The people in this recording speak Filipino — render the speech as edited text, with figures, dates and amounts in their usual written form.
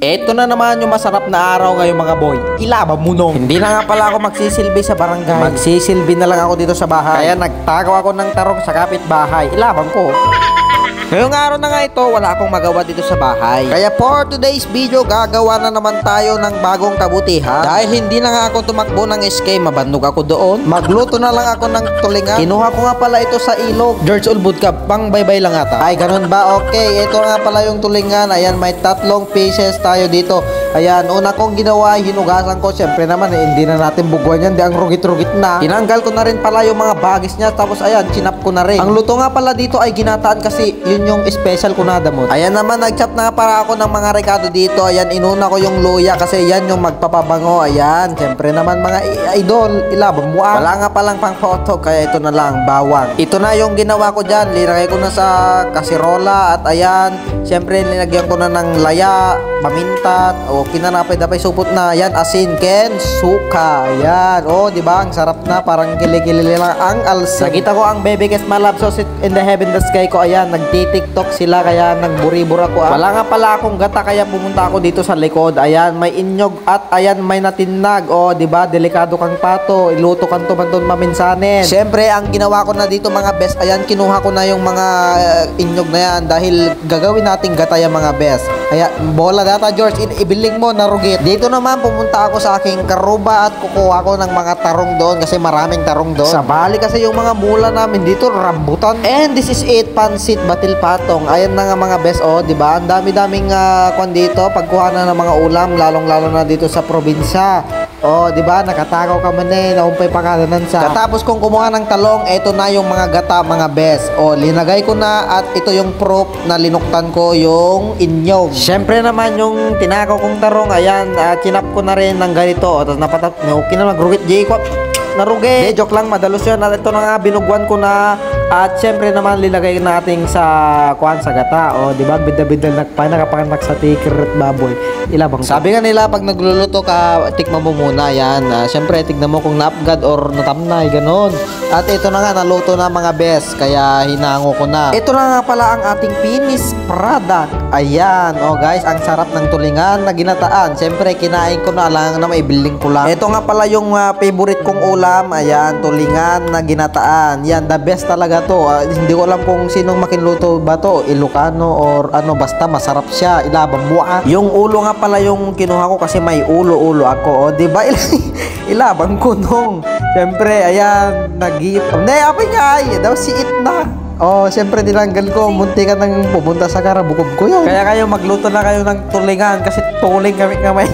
Eto na naman yung masarap na araw ngayon mga boy. Ilaban mo nung. Hindi na nga pala ako magsisilbi sa barangay. Magsisilbi na lang ako dito sa bahay. Kaya nagtagaw ako ng tarong sa kapitbahay. Ilaban ko. Ngayong araw na nga ito, wala akong magawa dito sa bahay. Kaya for today's video, gagawa na naman tayo ng bagong kabutihan. Dahil hindi na nga ako tumakbo ng SK, mabandog ako doon. Magluto na lang ako ng tulingan. Kinuha ko nga pala ito sa ilog. George Ulbud ka, pang baybay lang ata. Ay, ganun ba? Okay, ito nga pala yung tulingan. Ayan, may 3 pieces tayo dito. Ayan, una kong ginawa, hinugasan ko. Siyempre naman, hindi na natin bugwan yan. Di ang rugit-rugit na. Tinanggal ko na rin pala yung mga bagis niya. Tapos ayan, chinap ko na rin. Ang luto nga pala dito ay ginataan kasi yun yung special kunada mo. Ayan naman, nagchop na para ako ng mga rekado dito. Ayan, inuna ko yung luya kasi yan yung magpapabango. Ayan, siyempre naman mga idol, ilabang mo. Wala nga palang pang photo, kaya ito na lang, bawang. Ito na yung ginawa ko dyan. Linagay ko na sa kasirola at ayan, siyempre linagyan ko na ng laya, paminta, o kinanapay-dapay supot na. Ayan, asin, ken, suka. Ayan, oh, di ba? Ang sarap na, parang kilikili lang ang alsa. Nakita ko ang Baby Kes Malabsos in the heaven the sky ko. Ayan, nagtitiktok sila kaya nagburibura ko. Wala nga pala akong gata kaya pumunta ako dito sa likod. Ayan, may inyog at ayan may natinag. Oh, di ba? Delikado kang pato. Iluto kan to banton maminsanin. Siyempre, ang ginawa ko na dito mga best, ayan kinuha ko na yung mga inyog na yan dahil gagawin nating gata yung mga best. Kaya bola data George, ibiling mo narugit. Dito naman pumunta ako sa aking karuba at kukuha ko ng mga tarong doon kasi maraming tarong doon. Sa bali kasi yung mga mula namin dito rambutan. And this is it, pansit batil patong. Ayan na nga mga best, oh, di ba? Ang dami-daming kwan dito, pagkuha na ng mga ulam, lalong-lalo na dito sa probinsya. Oh, di ba? Nakatakaw ka man eh, naumpay pangalanan sa. Katapos kong kumuha ng talong, eto na yung mga gata, mga best. Oh, linagay ko na at ito yung proof na linuktan ko yung inyog. Siyempre naman yung tinakaw kong tarong, ayan, kinap ko na rin ng ganito. O, tapos napatat, okay na magrugit, Jacob. Narugi. Joke lang, madalos yun. At ito na nga, binugwan ko na. At syempre naman, lilagay natin sa kuhan sa gata. O, di ba? Bida-bida nakapanganak sa tikirit baboy. Ilabang. Sabi nga nila, pag nagluluto ka, tikman mo muna. Yan. Syempre, tignan mo kung naapgad or natamnay. Ganon. At ito na nga, naluto na mga best. Kaya hinango ko na. Ito na nga pala ang ating finish product. Ayan. O guys, ang sarap ng tulingan na ginataan. Syempre, kinain ko na. Alang na maibiling ko lang. Ito nga pala yung favorite kong ulam. Ayan, tulingan na ginataan. Yan, the best talaga to. Hindi ko alam kung sinong makinluto ba to. Ilocano or ano, basta masarap siya. Ilabang mo. Yung ulo nga pala yung kinuha ko kasi may ulo-ulo ako. O, diba? Ilabang ko nung. Siyempre, ayan, nag-iip. Hindi, apay nga. Daw siit na. Oh, siyempre nilanggal ko. Munti ka nang pumunta sa karabukob ko yun. Kaya kayo magluto na kayo ng tulingan kasi tuling kami kamay.